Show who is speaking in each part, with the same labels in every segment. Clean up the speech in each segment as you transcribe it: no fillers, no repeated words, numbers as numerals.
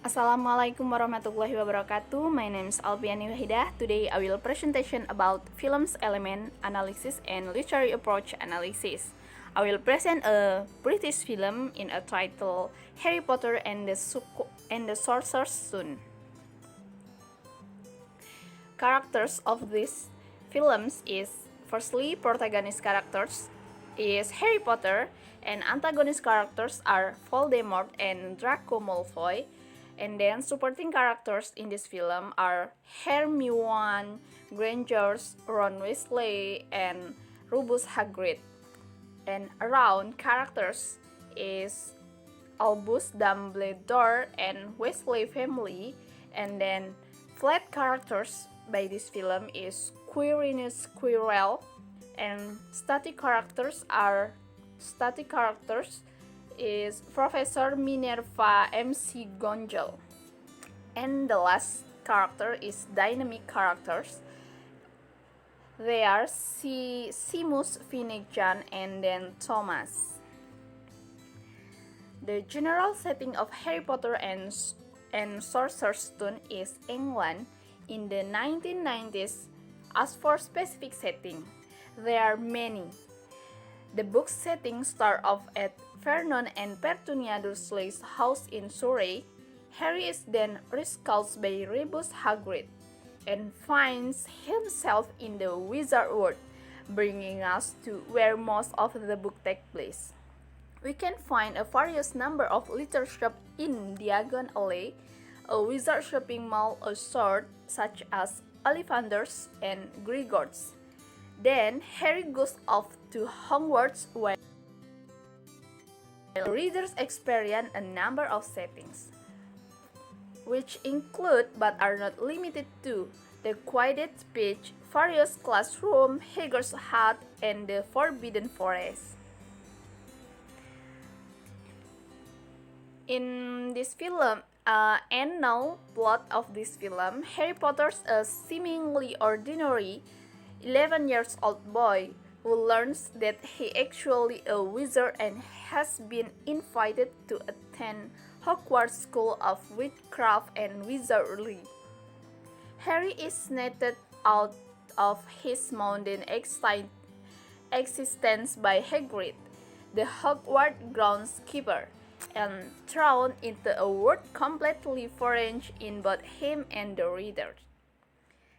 Speaker 1: Assalamualaikum warahmatullahi wabarakatuh. My name is Alpiani Wahidah. Today I will presentation about film's element analysis and literary approach analysis. I will present a British film in a title Harry Potter and the Sorcerer's Stone. Characters of these films is firstly protagonist characters is Harry Potter and antagonist characters are Voldemort and Draco Malfoy. And then supporting characters in this film are Hermione Granger, Ron Weasley, and Rubus Hagrid. And around characters is Albus Dumbledore and Weasley family. And then flat characters by this film is Quirinus Quirrell. And static characters is Professor Minerva MC Gonjol. And the last character is dynamic characters. They are Seamus Finnegan and then Thomas. The general setting of Harry Potter and Sorcerer's Stone is England in the 1990s. As for specific setting, there are many. The book's setting starts off at Vernon and Petunia Dursley's house in Surrey. Harry is then rescued by Rubus Hagrid and finds himself in the wizard world, bringing us to where most of the book takes place. We can find a various number of little shops in Diagon Alley, a wizard shopping mall, a sword such as Ollivander's and Gringotts. Then Harry goes off to Hogwarts where readers experience a number of settings, which include but are not limited to the Quidditch pitch, various classrooms, Hagrid's hut, and the Forbidden Forest. In this film, and now plot of this film, Harry Potter's a seemingly ordinary 11 years old boy who learns that he actually a wizard and has been invited to attend Hogwarts School of Witchcraft and Wizardry. Harry is snatched out of his mundane existence by Hagrid, the Hogwarts groundskeeper, and thrown into a world completely foreign in both him and the reader.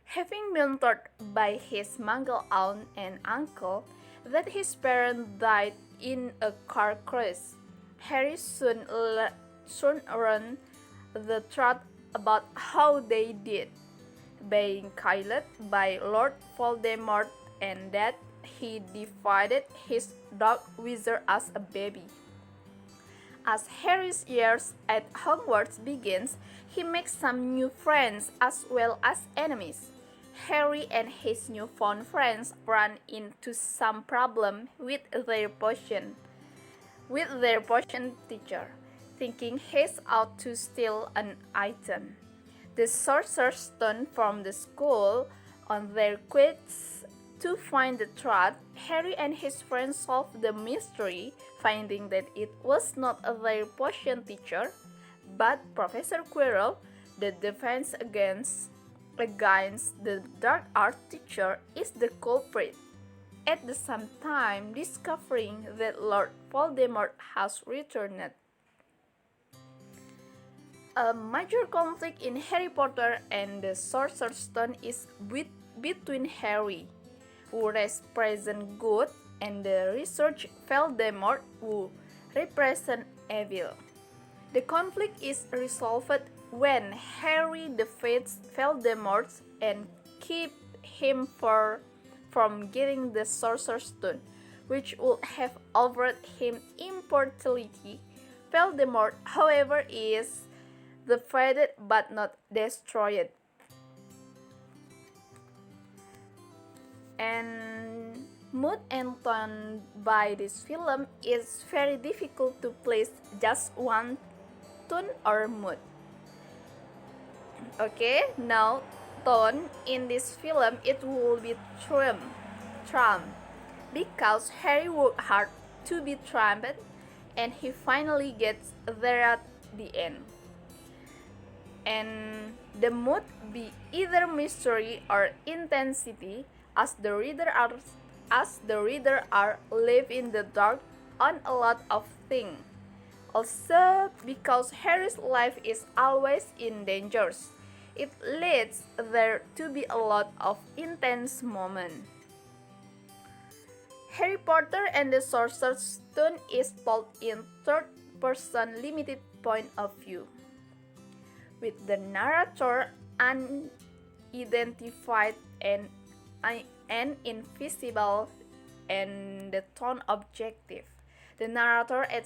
Speaker 1: Having been told by his mangled aunt and uncle that his parents died in a car crash, Harry soon learned the truth about how they did, being killed by Lord Voldemort, and that he defeated his dark wizard as a baby. As Harry's years at Hogwarts begins, he makes some new friends as well as enemies. Harry and his newfound friends run into some problem with their potion teacher, thinking he's out to steal an item, the Sorcerer's Stone, from the school. On their quest to find the truth, Harry and his friends solve the mystery, finding that it was not their potion teacher, but Professor Quirrell, the defense against the dark art teacher, is the culprit, at the same time discovering that Lord Voldemort has returned. A major conflict in Harry Potter and the Sorcerer's Stone is between Harry, who represents good, and the research Voldemort, who represents evil. The conflict is resolved when Harry defeats Voldemort and keeps him from getting the Sorcerer's Stone, which would have offered him immortality. Voldemort, however, is defeated but not destroyed. And mood and tone by this film is very difficult to place just one tone or mood. Okay, now tone in this film it will be charm, because Harry worked hard to be triumphed and he finally gets there at the end. and the mood be either mystery or intensity, as the reader are live in the dark on a lot of things. Also, because Harry's life is always in dangers, it leads there to be a lot of intense moments. Harry Potter and the Sorcerer's Stone is told in third-person limited point of view, with the narrator unidentified and invisible and the tone objective. The narrator at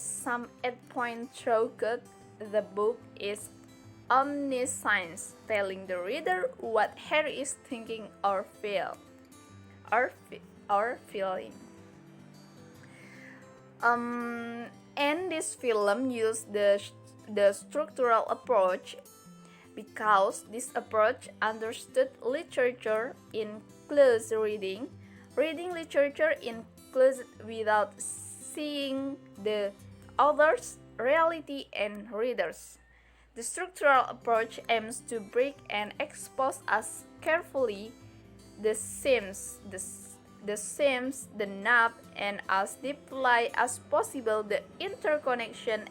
Speaker 1: point throughout the book is omniscient, telling the reader what Harry is thinking or feeling. And this film used the structural approach because this approach understood literature includes reading literature includes without seeing the author's reality and readers. The structural approach aims to break and expose as carefully the seams, the knot, and as deeply as possible the interconnection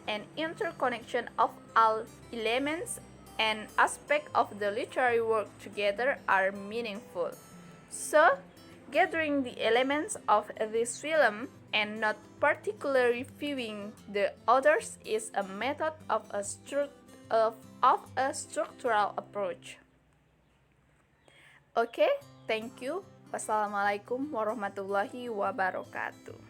Speaker 1: of all elements and aspects of the literary work together are meaningful. So, gathering the elements of this film and not particularly viewing the others is a method of a structural approach. Okay, thank you. Wassalamualaikum warahmatullahi wabarakatuh.